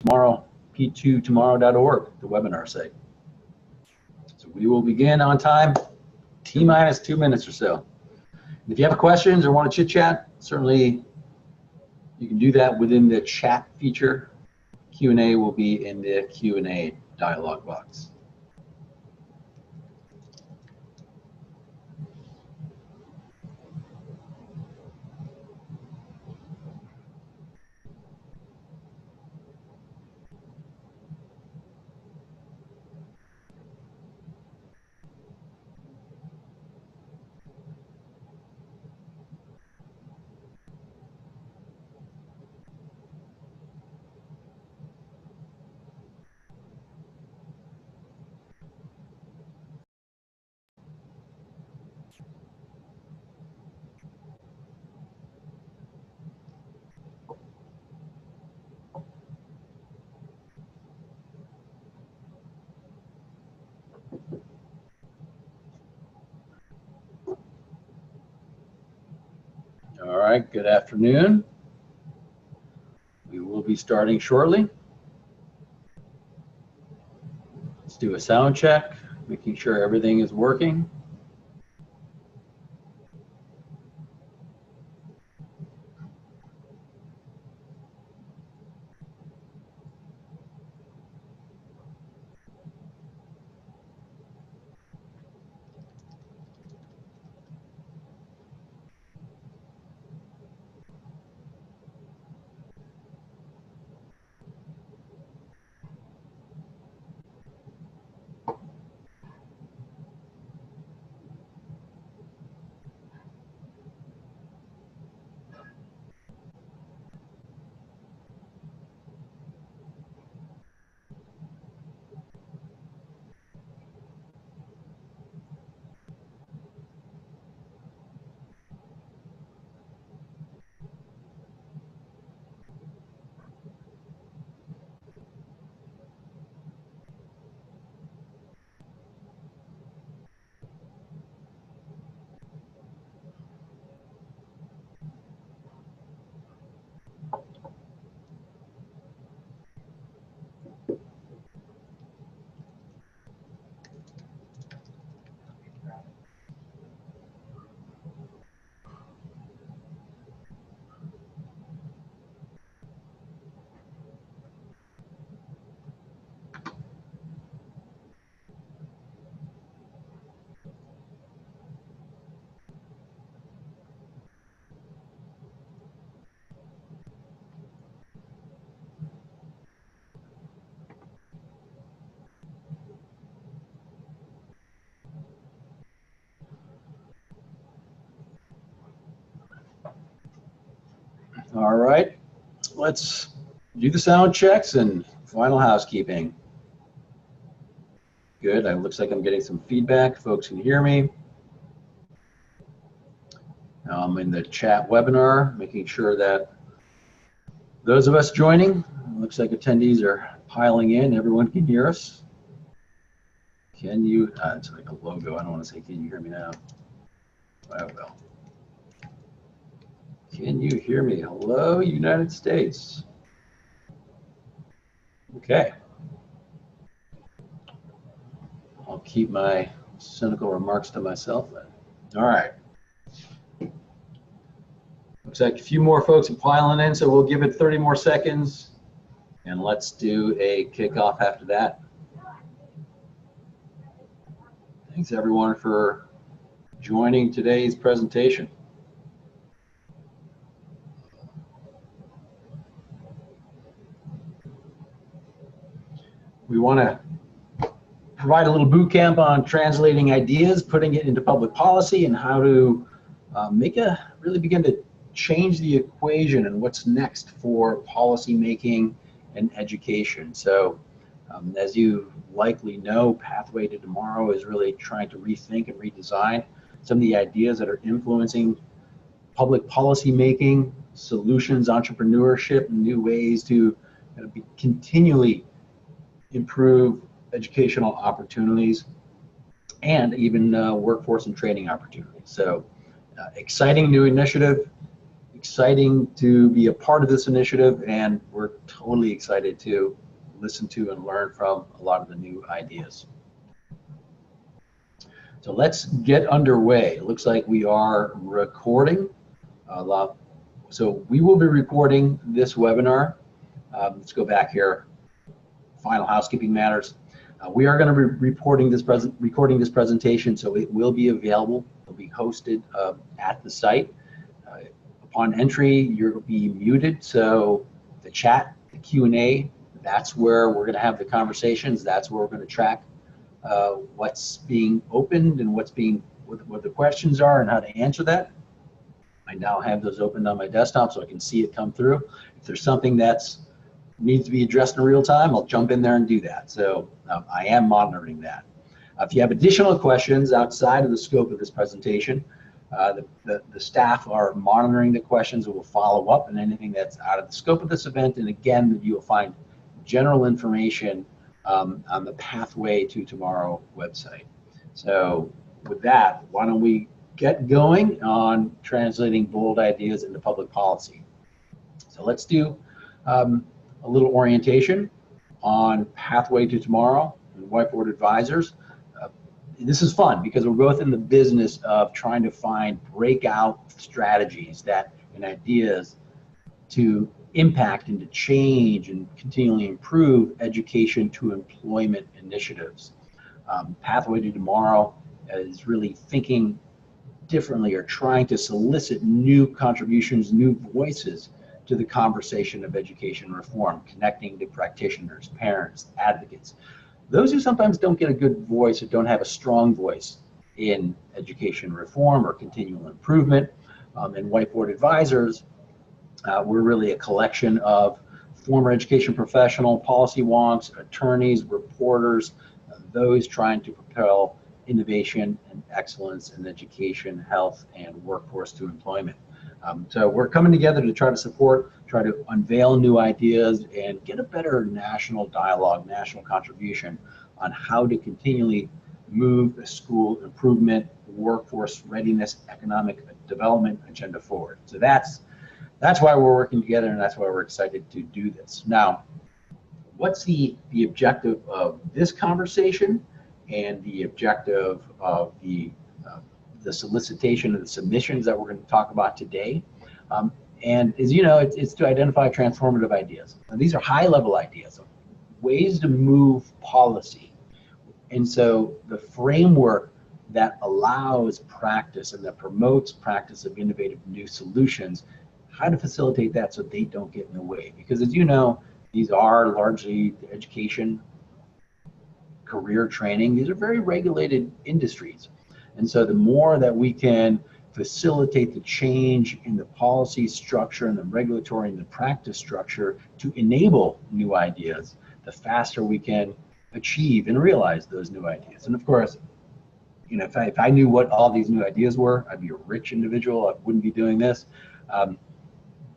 tomorrow, p2tomorrow.org, the webinar site. So we will begin on time, T-minus 2 minutes or so. If you have questions or want to chit chat, certainly you can do that within the chat feature. Q&A will be in the Q&A dialog box. All right, good afternoon. We will be starting shortly. Let's do a sound check, making sure everything is working. All right, let's do the sound checks and final housekeeping. Good, it looks like I'm getting some feedback. Folks can hear me. Now I'm in the chat webinar, making sure that those of us joining, looks like attendees are piling in. Everyone can hear us. Can you, it's like a logo. I don't want to say, can you hear me now? I will. Can you hear me? Hello, United States. Okay. I'll keep my cynical remarks to myself then. All right. Looks like a few more folks are piling in, so we'll give it 30 more seconds, and let's do a kickoff after that. Thanks everyone for joining today's presentation. We want to provide a little boot camp on translating ideas, putting it into public policy, and how to really begin to change the equation and what's next for policy making and education. So as you likely know, Pathway to Tomorrow is really trying to rethink and redesign some of the ideas that are influencing public policy making, solutions, entrepreneurship, and new ways to continually improve educational opportunities and even workforce and training opportunities. So exciting new initiative, exciting to be a part of this initiative, and we're totally excited to listen to and learn from a lot of the new ideas. So let's get underway. It looks like we are recording. So we will be recording this webinar. Let's go back here. Final housekeeping matters. We are going to be recording this presentation, so it will be available. It'll be hosted at the site. Upon entry, you'll be muted, so the chat, the Q&A, that's where we're going to have the conversations. That's where we're going to track what's being opened and what the questions are and how to answer that. I now have those opened on my desktop so I can see it come through. If there's something that's needs to be addressed in real time, I'll jump in there and do that. So I am monitoring that. If you have additional questions outside of the scope of this presentation, the staff are monitoring the questions and will follow up on anything that's out of the scope of this event. And again, you will find general information on the Pathway to Tomorrow website. So with that, why don't we get going on translating bold ideas into public policy. So let's do a little orientation on Pathway to Tomorrow and Whiteboard Advisors. This is fun because we're both in the business of trying to find breakout strategies and ideas to impact and to change and continually improve education to employment initiatives. Pathway to Tomorrow is really thinking differently or trying to solicit new contributions, new voices to the conversation of education reform, connecting to practitioners, parents, advocates, those who sometimes don't get a good voice or don't have a strong voice in education reform or continual improvement. And Whiteboard Advisors, we're really a collection of former education professional, policy wonks, attorneys, reporters, those trying to propel innovation and excellence in education, health, and workforce to employment. So we're coming together to try to support, try to unveil new ideas and get a better national dialogue, national contribution on how to continually move the school improvement, workforce readiness, economic development agenda forward. So that's why we're working together, and that's why we're excited to do this. Now, what's the objective of this conversation and the objective of the solicitation of the submissions that we're going to talk about today? And as you know, it's to identify transformative ideas. And these are high-level ideas, ways to move policy. And so the framework that allows practice and that promotes practice of innovative new solutions, how to facilitate that so they don't get in the way. Because as you know, these are largely education, career training. These are very regulated industries. And so the more that we can facilitate the change in the policy structure and the regulatory and the practice structure to enable new ideas, the faster we can achieve and realize those new ideas. And of course, you know, if I knew what all these new ideas were, I'd be a rich individual. I wouldn't be doing this.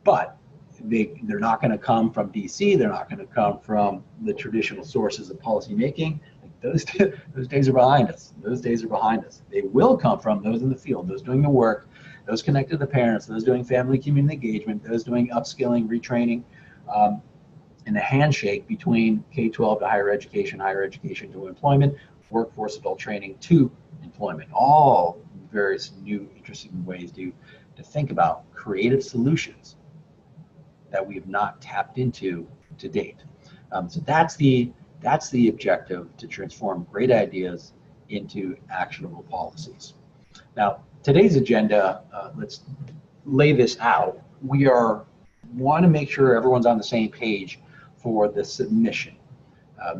But they're not going to come from DC. They're not going to come from the traditional sources of policy making. Those days are behind us. Those days are behind us. They will come from those in the field, those doing the work, those connected to parents, those doing family community engagement, those doing upskilling, retraining, and the handshake between K-12 to higher education to employment, workforce adult training to employment. All various new interesting ways to think about creative solutions that we have not tapped into to date. So that's the objective, to transform great ideas into actionable policies. Now, today's agenda, let's lay this out. We want to make sure everyone's on the same page for the submission.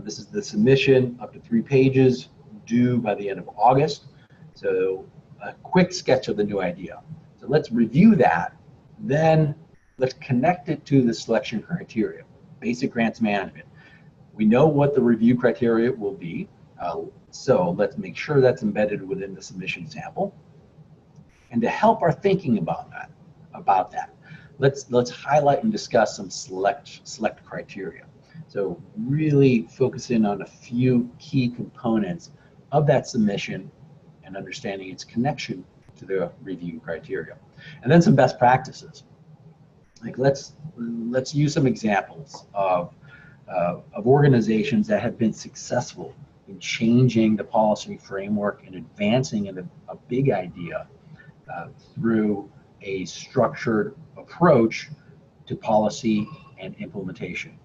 This is the submission up to 3 pages, due by the end of August. So a quick sketch of the new idea. So let's review that, then let's connect it to the selection criteria, basic grants management. We know what the review criteria will be, so let's make sure that's embedded within the submission sample. And to help our thinking about that, let's highlight and discuss some select criteria. So really focus in on a few key components of that submission and understanding its connection to the review criteria. And then some best practices. Like let's use some examples of organizations that have been successful in changing the policy framework and advancing a big idea through a structured approach to policy and implementation.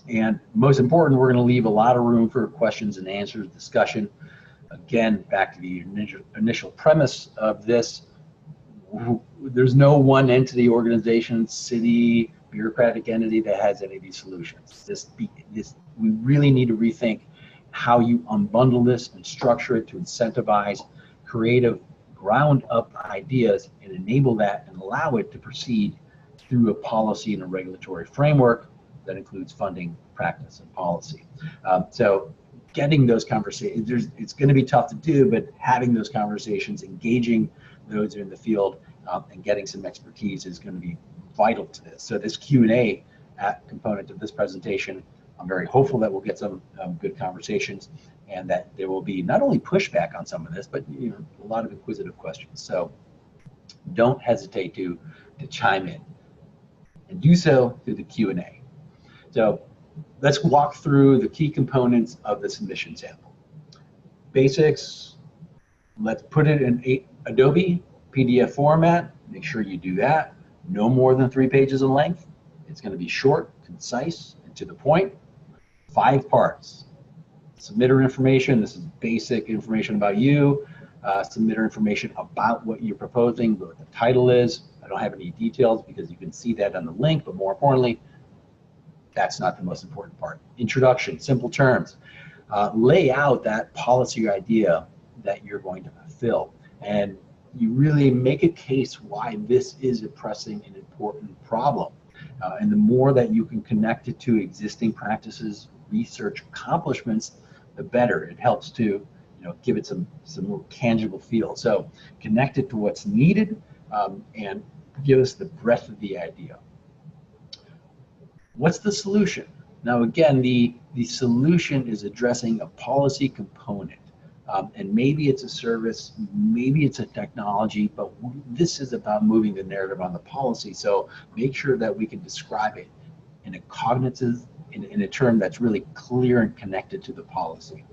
And most important, we're going to leave a lot of room for questions and answers, discussion. Again, back to the initial premise of this, there's no one entity, organization, city, bureaucratic entity that has any of these solutions. We really need to rethink how you unbundle this and structure it to incentivize creative ground-up ideas and enable that and allow it to proceed through a policy and a regulatory framework that includes funding, practice, and policy. So getting those conversations, it's going to be tough to do, but having those conversations, engaging those in the field, and getting some expertise is going to be vital to this. So this Q&A component of this presentation, I'm very hopeful that we'll get some good conversations and that there will be not only pushback on some of this, but a lot of inquisitive questions. So don't hesitate to chime in, and do so through the Q&A. So let's walk through the key components of the submission sample. Basics, let's put it in Adobe PDF format. Make sure you do that. No more than 3 pages in length. It's going to be short, concise, and to the point. 5 parts. Submitter information. This is basic information about you. Submitter information about what you're proposing, what the title is. I don't have any details because you can see that on the link, but more importantly, that's not the most important part. Introduction, simple terms. Lay out that policy idea that you're going to fulfill, and you really make a case why this is a pressing and important problem. And the more that you can connect it to existing practices, research accomplishments, the better. It helps to give it some more tangible feel. So connect it to what's needed and give us the breadth of the idea. What's the solution? Now again, the solution is addressing a policy component. And maybe it's a service, maybe it's a technology, but this is about moving the narrative on the policy. So make sure that we can describe it in a cognitive, in a term that's really clear and connected to the policy.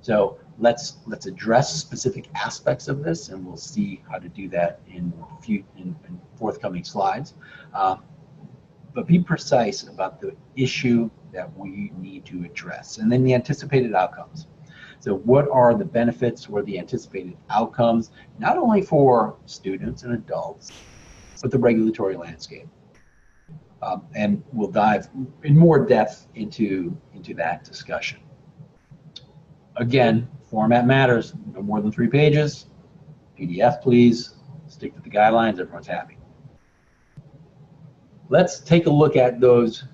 So let's address specific aspects of this, and we'll see how to do that in forthcoming slides. But be precise about the issue that we need to address, and then the anticipated outcomes. So what are the benefits or the anticipated outcomes, not only for students and adults, but the regulatory landscape? And we'll dive in more depth into that discussion. Again, format matters. No more than 3 pages. PDF, please. Stick to the guidelines. Everyone's happy. Let's take a look at those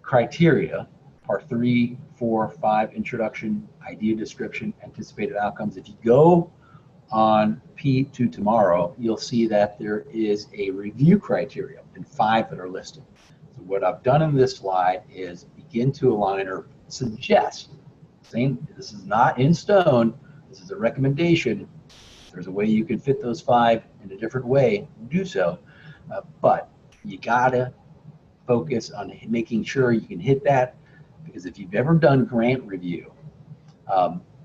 criteria. Part 3, 4, 5, introduction, idea description, anticipated outcomes. If you go on P2 Tomorrow, you'll see that there is a review criteria and 5 that are listed. So what I've done in this slide is begin to align or suggest, saying this is not in stone, this is a recommendation. If there's a way you can fit those 5 in a different way, do so. But you gotta focus on making sure you can hit that, because if you've ever done grant review,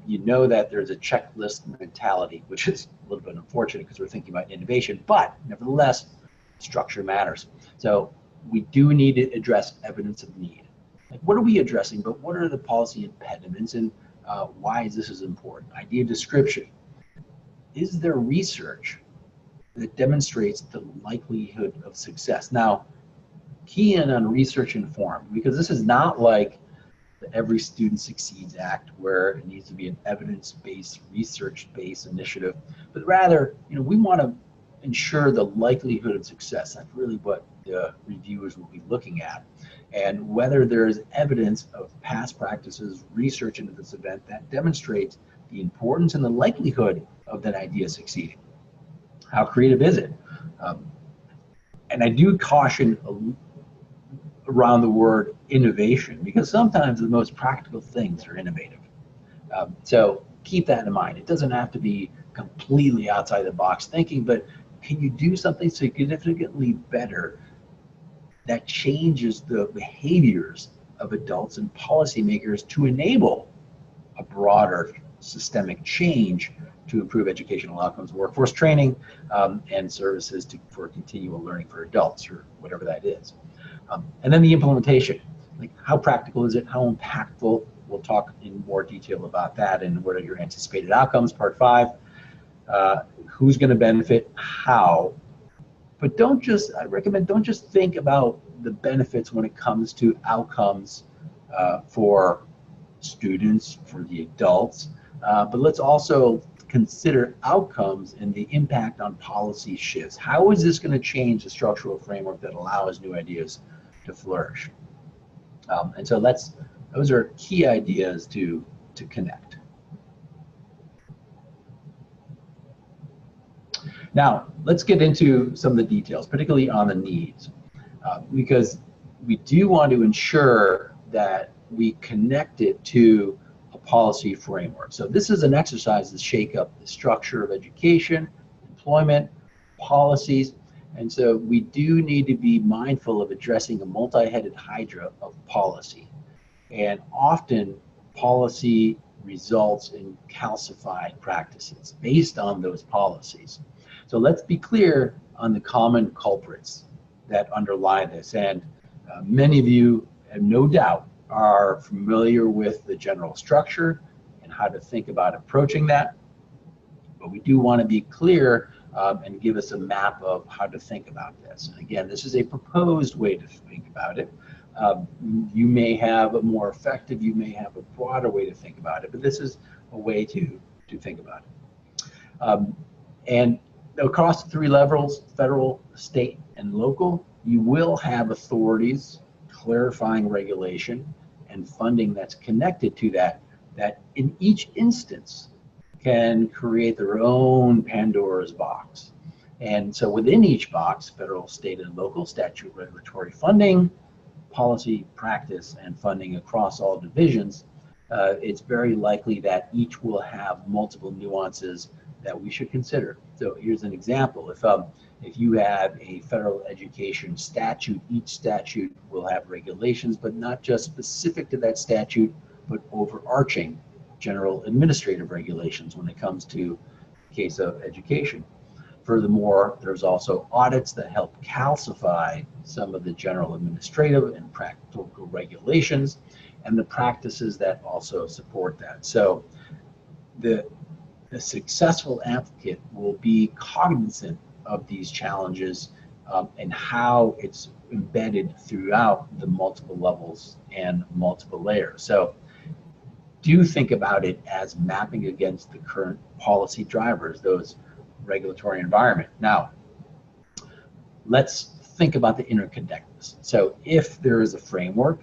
you know that there's a checklist mentality, which is a little bit unfortunate because we're thinking about innovation, but nevertheless, structure matters. So we do need to address evidence of need. Like, what are we addressing, but what are the policy impediments, and why is this important? Idea description. Is there research that demonstrates the likelihood of success? Now, key in on research informed, because this is not like the Every Student Succeeds Act, where it needs to be an evidence-based, research-based initiative, but rather, we want to ensure the likelihood of success. That's really what the reviewers will be looking at, and whether there is evidence of past practices, research into this event that demonstrates the importance and the likelihood of that idea succeeding. How creative is it? And I do caution around the word innovation, because sometimes the most practical things are innovative. So keep that in mind. It doesn't have to be completely outside the box thinking, but can you do something significantly better that changes the behaviors of adults and policymakers to enable a broader systemic change to improve educational outcomes, workforce training, and services for continual learning for adults, or whatever that is. And then the implementation, like how practical is it, how impactful? We'll talk in more detail about that and what are your anticipated outcomes, part 5. Who's going to benefit, how, but I recommend don't just think about the benefits when it comes to outcomes for students, for the adults, but let's also consider outcomes and the impact on policy shifts. How is this going to change the structural framework that allows new ideas to flourish? And so those are key ideas to connect. Now, let's get into some of the details, particularly on the needs, because we do want to ensure that we connect it to a policy framework. So this is an exercise to shake up the structure of education, employment, policies, and so we do need to be mindful of addressing a multi-headed hydra of policy. And often policy results in calcified practices based on those policies. So let's be clear on the common culprits that underlie this. And many of you, have no doubt, are familiar with the general structure and how to think about approaching that. But we do want to be clear and give us a map of how to think about this. And again, this is a proposed way to think about it. You may have a more effective, you may have a broader way to think about it, but this is a way to think about it. And across the 3 levels, federal, state, and local, you will have authorities clarifying regulation and funding that's connected to that in each instance can create their own Pandora's box. And so within each box, federal, state, and local statute, regulatory funding, policy, practice, and funding across all divisions, it's very likely that each will have multiple nuances that we should consider. So here's an example. If you have a federal education statute, each statute will have regulations, but not just specific to that statute, but overarching general administrative regulations when it comes to the case of education. Furthermore, there's also audits that help calcify some of the general administrative and practical regulations and the practices that also support that. So the successful applicant will be cognizant of these challenges and how it's embedded throughout the multiple levels and multiple layers. So do think about it as mapping against the current policy drivers, those regulatory environment. Now, let's think about the interconnectedness. So if there is a framework,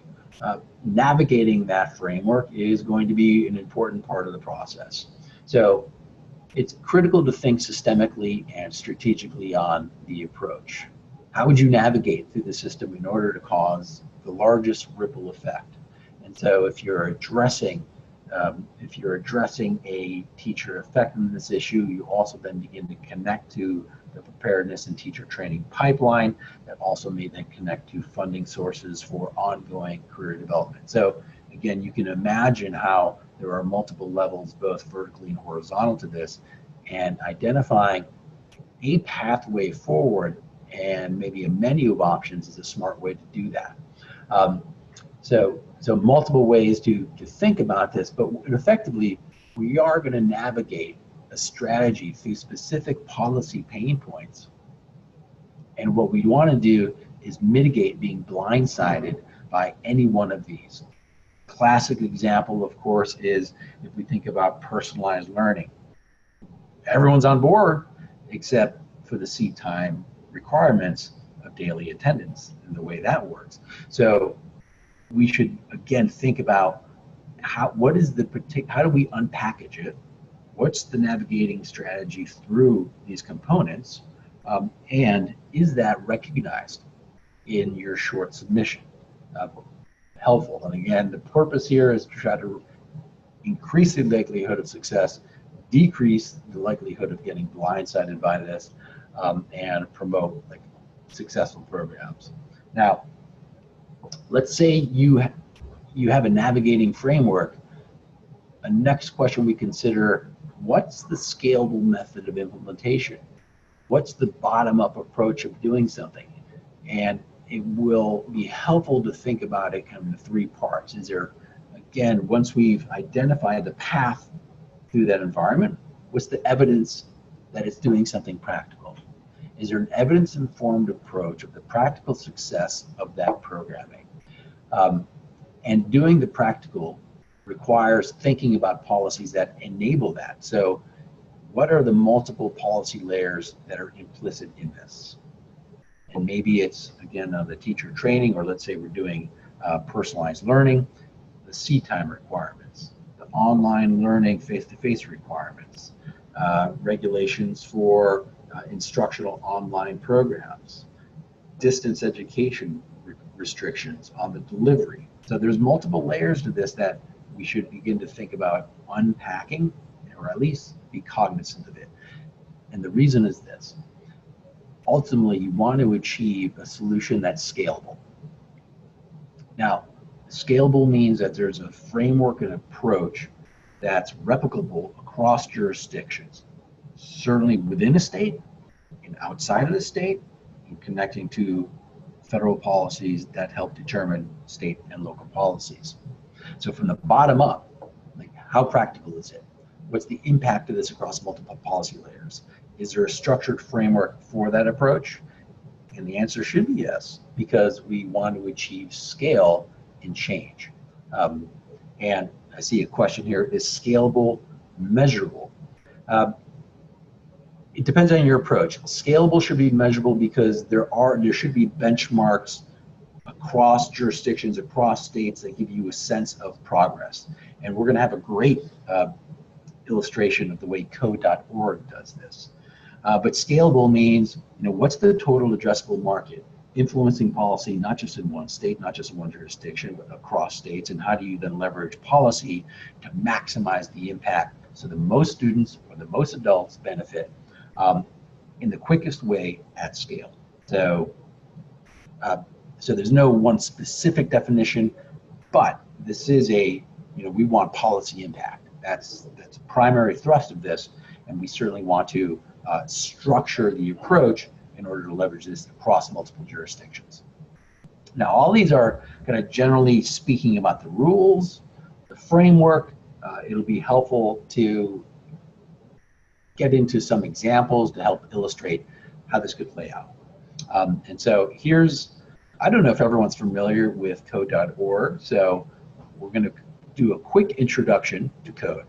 navigating that framework is going to be an important part of the process. So it's critical to think systemically and strategically on the approach. How would you navigate through the system in order to cause the largest ripple effect? And so if you're addressing a teacher effectiveness issue, you also then begin to connect to the preparedness and teacher training pipeline that also may then connect to funding sources for ongoing career development. So again, you can imagine how there are multiple levels, both vertically and horizontal to this, and identifying a pathway forward and maybe a menu of options is a smart way to do that. So multiple ways to think about this, but effectively, we are going to navigate a strategy through specific policy pain points. And what we want to do is mitigate being blindsided by any one of these. Classic example, of course, is if we think about personalized learning. Everyone's on board except for the seat time requirements of daily attendance and the way that works. So we should again think about how do we unpackage it? What's the navigating strategy through these components? And is that recognized in your short submission? Helpful. And again, the purpose here is to try to increase the likelihood of success, decrease the likelihood of getting blindsided by this, and promote successful programs. Now, Let's say you have a navigating framework. A next question we consider, what's the scalable method of implementation? What's the bottom-up approach of doing something? And it will be helpful to think about it kind of in 3 parts. Is there, again, once we've identified the path through that environment, what's the evidence that it's doing something practical? Is there an evidence-informed approach of the practical success of that programming? And doing the practical requires thinking about policies that enable that. So what are the multiple policy layers that are implicit in this? And maybe it's, again, the teacher training, or let's say we're doing personalized learning, the seat time requirements, the online learning face-to-face requirements, regulations for instructional online programs, distance education restrictions on the delivery. So there's multiple layers to this that we should begin to think about unpacking, or at least be cognizant of it. And the reason is this. Ultimately, you want to achieve a solution that's scalable. Now, scalable means that there's a framework and approach that's replicable across jurisdictions, certainly within a state and outside of the state, and connecting to federal policies that help determine state and local policies. So from the bottom up, like, how practical is it? What's the impact of this across multiple policy layers? Is there a structured framework for that approach? And the answer should be yes, because we want to achieve scale and change. And I see a question here, is scalable measurable? It depends on your approach. Scalable should be measurable because there should be benchmarks across jurisdictions, across states, that give you a sense of progress. And we're going to have a great illustration of the way code.org does this. But scalable means, what's the total addressable market, influencing policy, not just in one state, not just in one jurisdiction, but across states, and how do you then leverage policy to maximize the impact so the most students or the most adults benefit in the quickest way at scale. So there's no one specific definition, but this is we want policy impact. That's the primary thrust of this, and we certainly want to structure the approach in order to leverage this across multiple jurisdictions. Now, all these are kind of generally speaking about the rules, the framework. It'll be helpful to get into some examples to help illustrate how this could play out. And so I don't know if everyone's familiar with code.org, so we're going to do a quick introduction to code.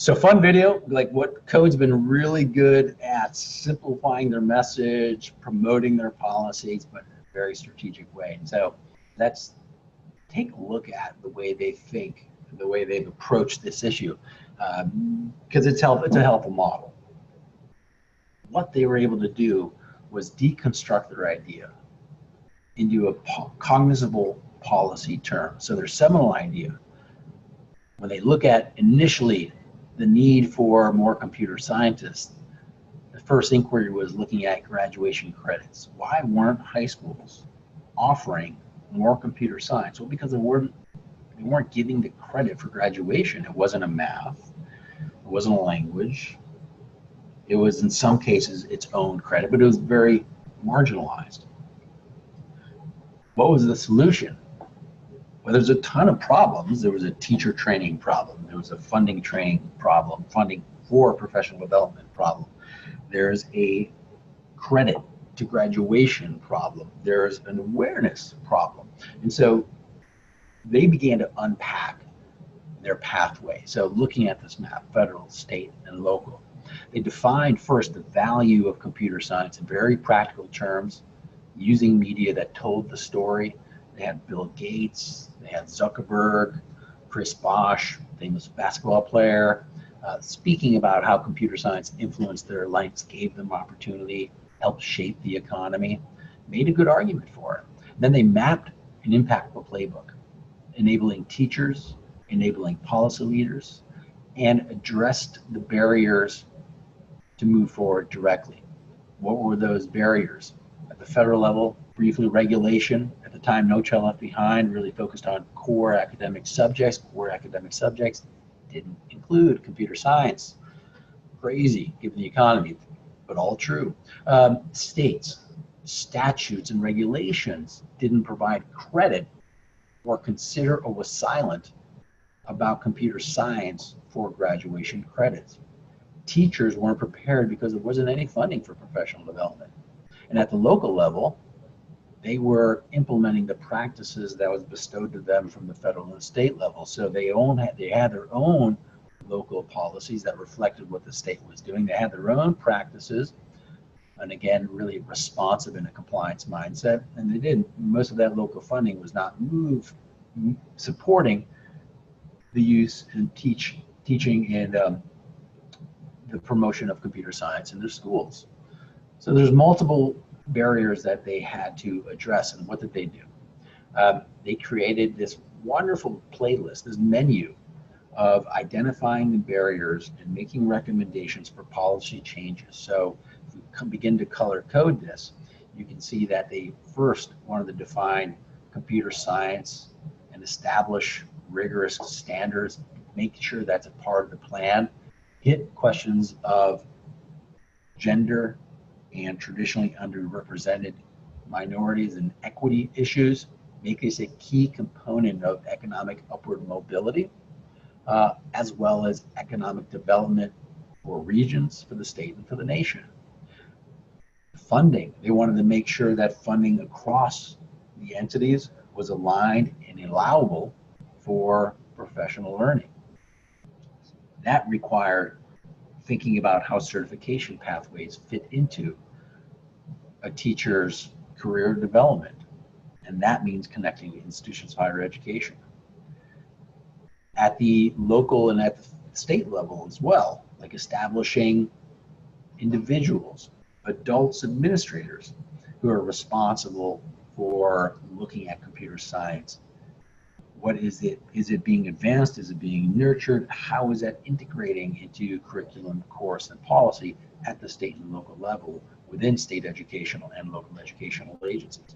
So fun video, like what Code's been really good at simplifying their message, promoting their policies, but in a very strategic way. And so let's take a look at the way they think, the way they've approached this issue, because it's a helpful model. What they were able to do was deconstruct their idea into a cognizable policy term. So their seminal idea, when they look at initially the need for more computer scientists, the first inquiry was looking at graduation credits. Why weren't high schools offering more computer science? Well, because they weren't giving the credit for graduation. It wasn't a math, it wasn't a language, it was in some cases its own credit, but it was very marginalized. What was the solution? Well, there's a ton of problems. There was a teacher training problem. There was a funding training problem, funding for professional development problem. There's a credit to graduation problem. There's an awareness problem. And so they began to unpack their pathway. So looking at this map, federal, state, and local, they defined first the value of computer science in very practical terms, using media that told the story. They had Bill Gates, they had Zuckerberg, Chris Bosh, famous basketball player, speaking about how computer science influenced their lives, gave them opportunity, helped shape the economy, made a good argument for it. Then they mapped an impactful playbook, enabling teachers, enabling policy leaders, and addressed the barriers to move forward directly. What were those barriers? At the federal level, briefly regulation. At the time, No Child Left Behind really focused on core academic subjects. Core academic subjects didn't include computer science. Crazy, given the economy, but all true. States, statutes and regulations didn't provide credit or consider or was silent about computer science for graduation credits. Teachers weren't prepared because there wasn't any funding for professional development. And at the local level, they were implementing the practices that was bestowed to them from the federal and state level. So they had their own local policies that reflected what the state was doing. They had their own practices, and again, really responsive in a compliance mindset. And they didn't. Most of that local funding was not supporting the use and teaching and the promotion of computer science in their schools. So there's multiple barriers that they had to address. And what did they do? They created this wonderful playlist, this menu of identifying the barriers and making recommendations for policy changes. So if we begin to color code this, you can see that they first wanted to define computer science and establish rigorous standards, make sure that's a part of the plan, hit questions of gender and traditionally underrepresented minorities and equity issues, make this a key component of economic upward mobility, as well as economic development for regions, for the state, and for the nation. Funding, they wanted to make sure that funding across the entities was aligned and allowable for professional learning. That required thinking about how certification pathways fit into a teacher's career development. And that means connecting institutions of higher education. At the local and at the state level as well, like establishing individuals, adults, administrators who are responsible for looking at computer science. What is it? Is it being advanced? Is it being nurtured? How is that integrating into curriculum, course, and policy at the state and local level within state educational and local educational agencies?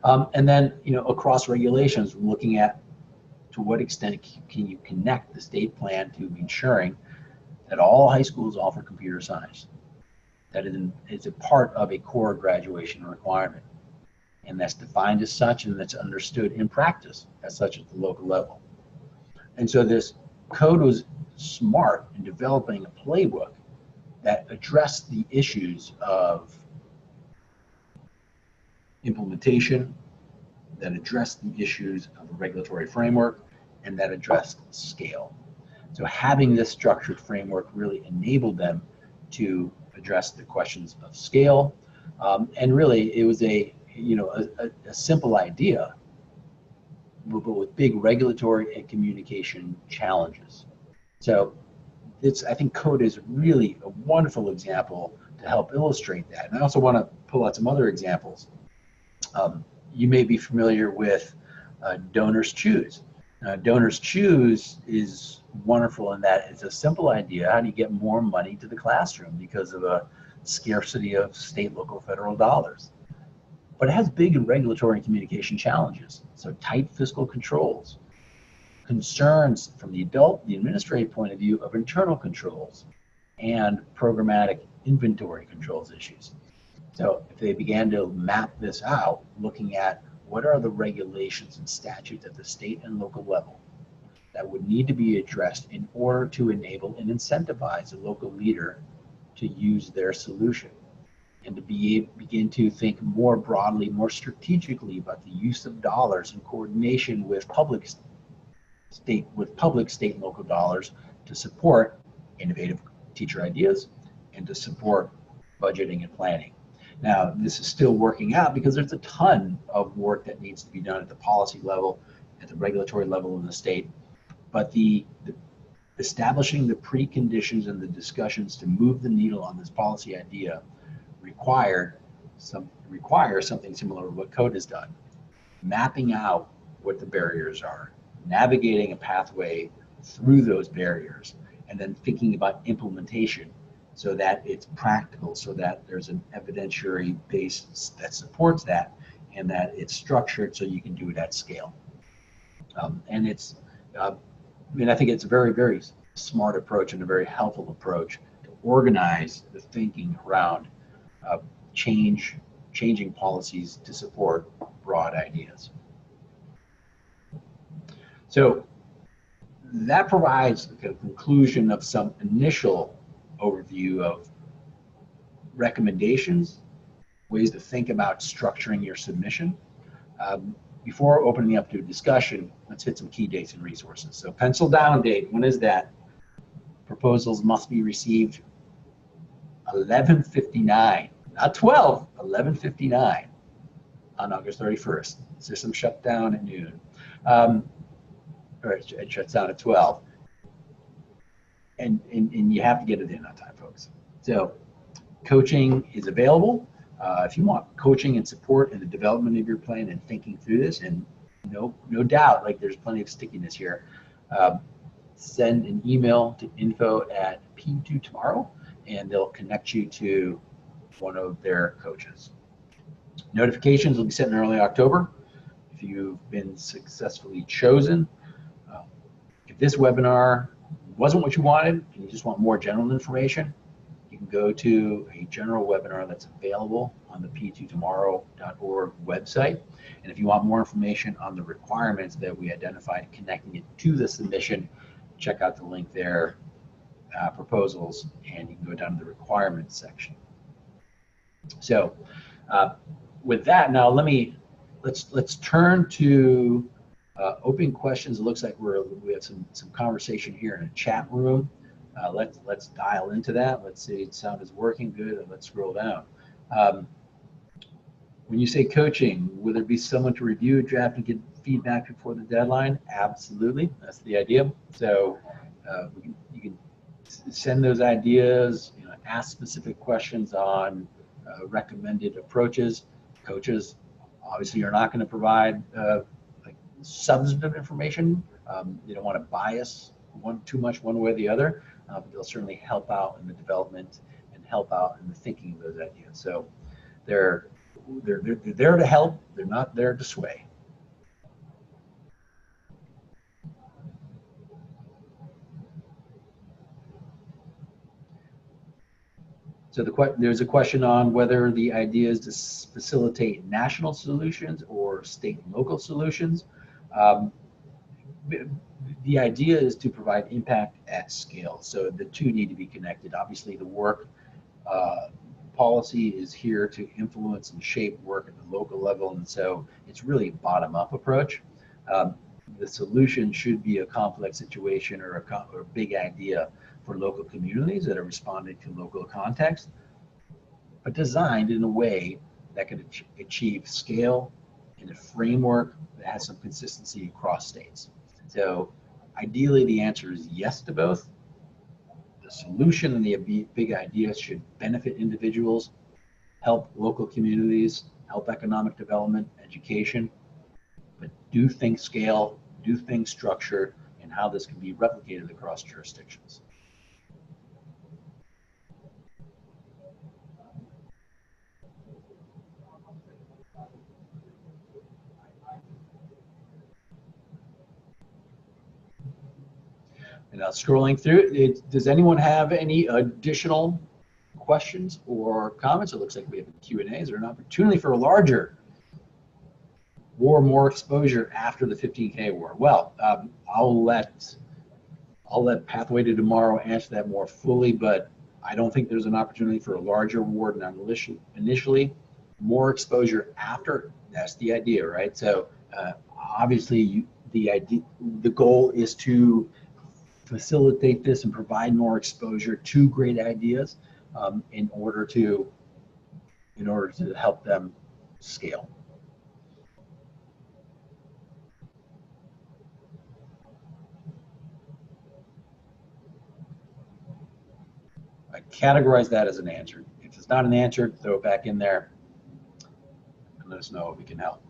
And then, across regulations, looking at to what extent can you connect the state plan to ensuring that all high schools offer computer science, that it's a part of a core graduation requirement, and that's defined as such and that's understood in practice as such at the local level. And so this code was smart in developing a playbook that addressed the issues of implementation, that addressed the issues of a regulatory framework, and that addressed scale. So having this structured framework really enabled them to address the questions of scale. And really, it was a simple idea, but with big regulatory and communication challenges. So I think code is really a wonderful example to help illustrate that. And I also want to pull out some other examples. You may be familiar with Donors Choose. Donors Choose is wonderful in that it's a simple idea. How do you get more money to the classroom because of a scarcity of state, local, federal dollars? But it has big regulatory and communication challenges. So tight fiscal controls, concerns from the administrative point of view of internal controls, and programmatic inventory controls issues. So if they began to map this out, looking at what are the regulations and statutes at the state and local level that would need to be addressed in order to enable and incentivize a local leader to use their solution, and to begin to think more broadly, more strategically about the use of dollars in coordination with public state and local dollars to support innovative teacher ideas and to support budgeting and planning. Now, this is still working out because there's a ton of work that needs to be done at the policy level, at the regulatory level in the state, but the establishing the preconditions and the discussions to move the needle on this policy idea requires something similar to what code has done. Mapping out what the barriers are, navigating a pathway through those barriers, and then thinking about implementation so that it's practical, so that there's an evidentiary base that supports that, and that it's structured so you can do it at scale. And it's, I think it's a very, very smart approach and a very helpful approach to organize the thinking around changing policies to support broad ideas. So that provides a conclusion of some initial overview of recommendations, ways to think about structuring your submission. Before opening up to a discussion, let's hit some key dates and resources. So pencil down date, when is that? Proposals must be received 11:59, not 12, 11:59 on August 31st. System shut down at noon. Or it shuts down at 12. And you have to get it in on time, folks. So coaching is available. If you want coaching and support in the development of your plan and thinking through this, and no doubt, like there's plenty of stickiness here, send an email to info@P2Tomorrow, and they'll connect you to one of their coaches. Notifications will be sent in early October if you've been successfully chosen. If this webinar wasn't what you wanted and you just want more general information, you can go to a general webinar that's available on the p2tomorrow.org website. And if you want more information on the requirements that we identified, connecting it to the submission, check out the link there, proposals, and you can go down to the requirements section. So with that, now let's turn to open questions. It looks like we have some conversation here in a chat room. Let's dial into that. Let's see, sound is working good. Let's scroll down. When you say coaching, will there be someone to review a draft and get feedback before the deadline? Absolutely, that's the idea. So you can send those ideas, ask specific questions on recommended approaches. Coaches obviously are not going to provide substantive information. They don't want to bias too much one way or the other, but they'll certainly help out in the development and help out in the thinking of those ideas. So they're there to help. They're not there to sway. So there's a question on whether the idea is to facilitate national solutions or state and local solutions. The idea is to provide impact at scale. So the two need to be connected. Obviously, the work policy is here to influence and shape work at the local level, and so it's really a bottom-up approach. the solution should be a complex situation or a big idea for local communities that are responding to local context, but designed in a way that can achieve scale in a framework that has some consistency across states. So ideally, the answer is yes to both. The solution and the big idea should benefit individuals, help local communities, help economic development, education, but do think scale, do think structure, and how this can be replicated across jurisdictions. And now scrolling through it, does anyone have any additional questions or comments? It looks like we have Q&A. Is there an opportunity for a larger war, more exposure after the 15K war? Well, I'll let Pathway to Tomorrow answer that more fully, but I don't think there's an opportunity for a larger war than initially. More exposure after, that's the idea, right? So obviously the goal is to facilitate this and provide more exposure to great ideas in order to help them scale. I categorize that as an answer. If it's not an answer, throw it back in there and let us know if we can help.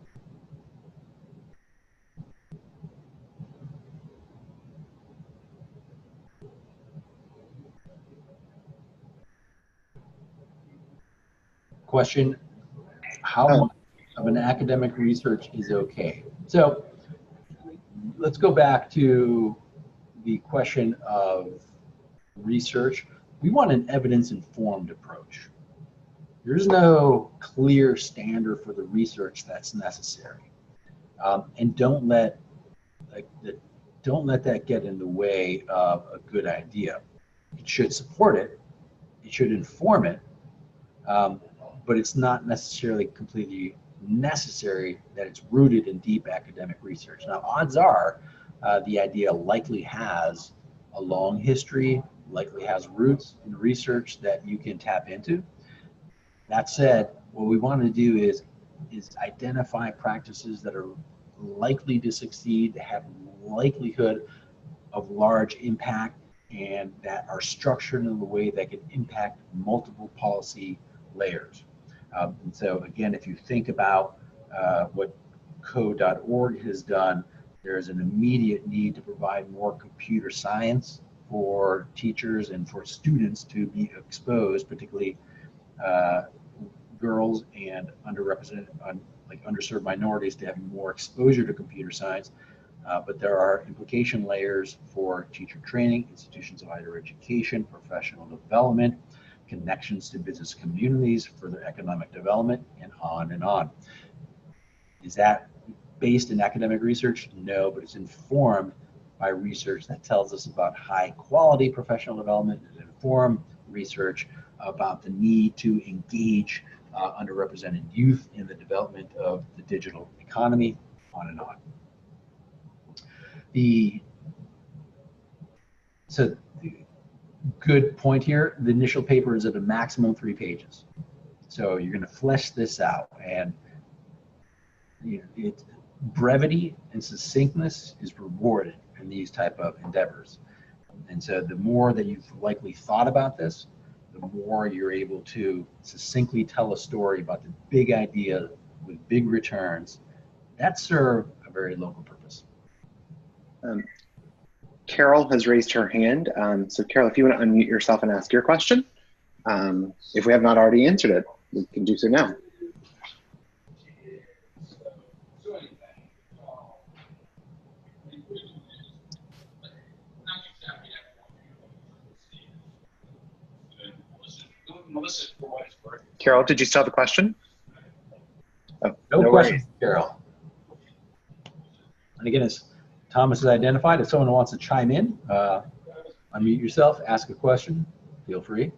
Question, how much of an academic research is okay? So let's go back to the question of research. We want an evidence-informed approach. There's no clear standard for the research that's necessary. And don't let that get in the way of a good idea. It should support it, it should inform it, but it's not necessarily completely necessary that it's rooted in deep academic research. Now, odds are the idea likely has a long history, likely has roots in research that you can tap into. That said, what we want to do is identify practices that are likely to succeed, that have likelihood of large impact, and that are structured in a way that can impact multiple policy layers. And so again, if you think about what code.org has done, there's an immediate need to provide more computer science for teachers and for students to be exposed, particularly girls and underserved minorities, to have more exposure to computer science. But there are implication layers for teacher training, institutions of higher education, professional development, connections to business communities, further economic development, and on and on. Is that based in academic research? No, but it's informed by research that tells us about high quality professional development and informed research about the need to engage underrepresented youth in the development of the digital economy, on and on. So good point here. The initial paper is at a maximum 3 pages. So you're going to flesh this out, and brevity and succinctness is rewarded in these type of endeavors. And so the more that you've likely thought about this, the more you're able to succinctly tell a story about the big idea with big returns that serve a very local purpose. Carol has raised her hand. So Carol, if you want to unmute yourself and ask your question, if we have not already answered it, we can do so now. Carol, did you still have a question? Oh, no questions, Carol. And again, as Thomas has identified, if someone wants to chime in, unmute yourself, ask a question, feel free.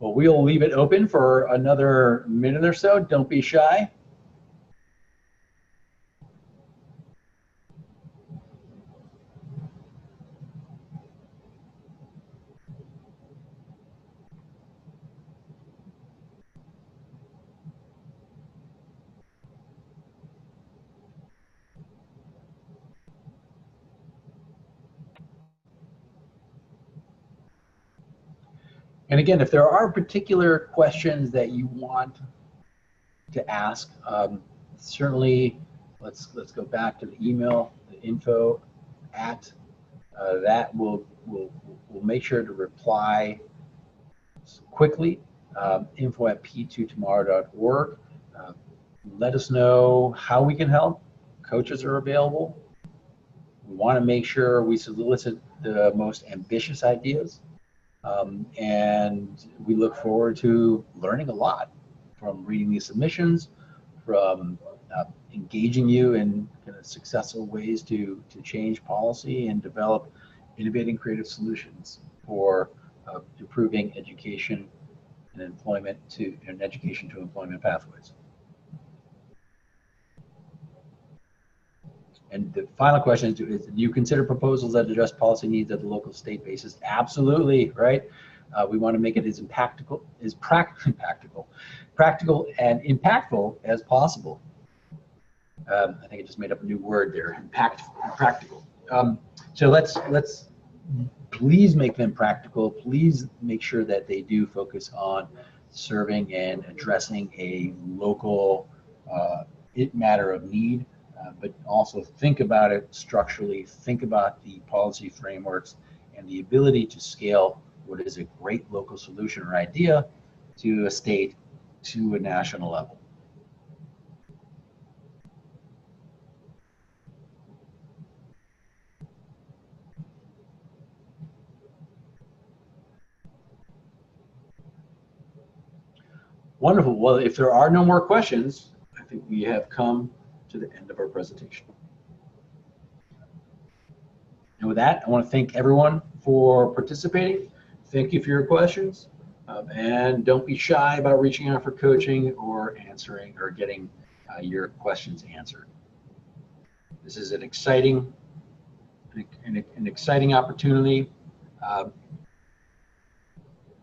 Well, we'll leave it open for another minute or so. Don't be shy. And again, if there are particular questions that you want to ask, certainly let's go back to the email, the info at that. We'll make sure to reply quickly. Info at p2tomorrow.org. Let us know how we can help. Coaches are available. We want to make sure we solicit the most ambitious ideas. And we look forward to learning a lot from reading these submissions, from engaging you in kind of successful ways to change policy and develop innovative creative solutions for improving education and employment and education to employment pathways. And the final question is, do you consider proposals that address policy needs at the local state basis? Absolutely, right? We want to make it as practical and impactful as possible. I think I just made up a new word there, practical. So let's please make them practical. Please make sure that they do focus on serving and addressing a local matter of need. But also think about it structurally, think about the policy frameworks and the ability to scale what is a great local solution or idea to a state, to a national level. Wonderful. Well, if there are no more questions, I think we have come to the end of our presentation. And with that, I want to thank everyone for participating. Thank you for your questions. And don't be shy about reaching out for coaching or answering or getting your questions answered. This is an exciting opportunity.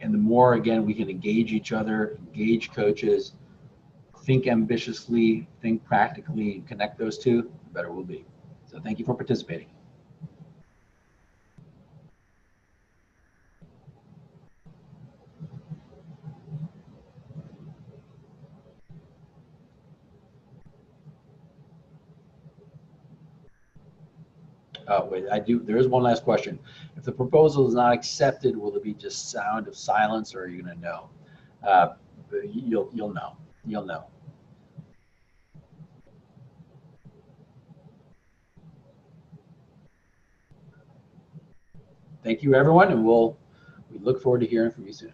And the more, again, we can engage each other, engage coaches, think ambitiously, think practically, and connect those two, the better we'll be. So thank you for participating. Wait, there is one last question. If the proposal is not accepted, will it be just sound of silence, or are you going to know? You'll know. You'll know. Thank you, everyone, and we look forward to hearing from you soon.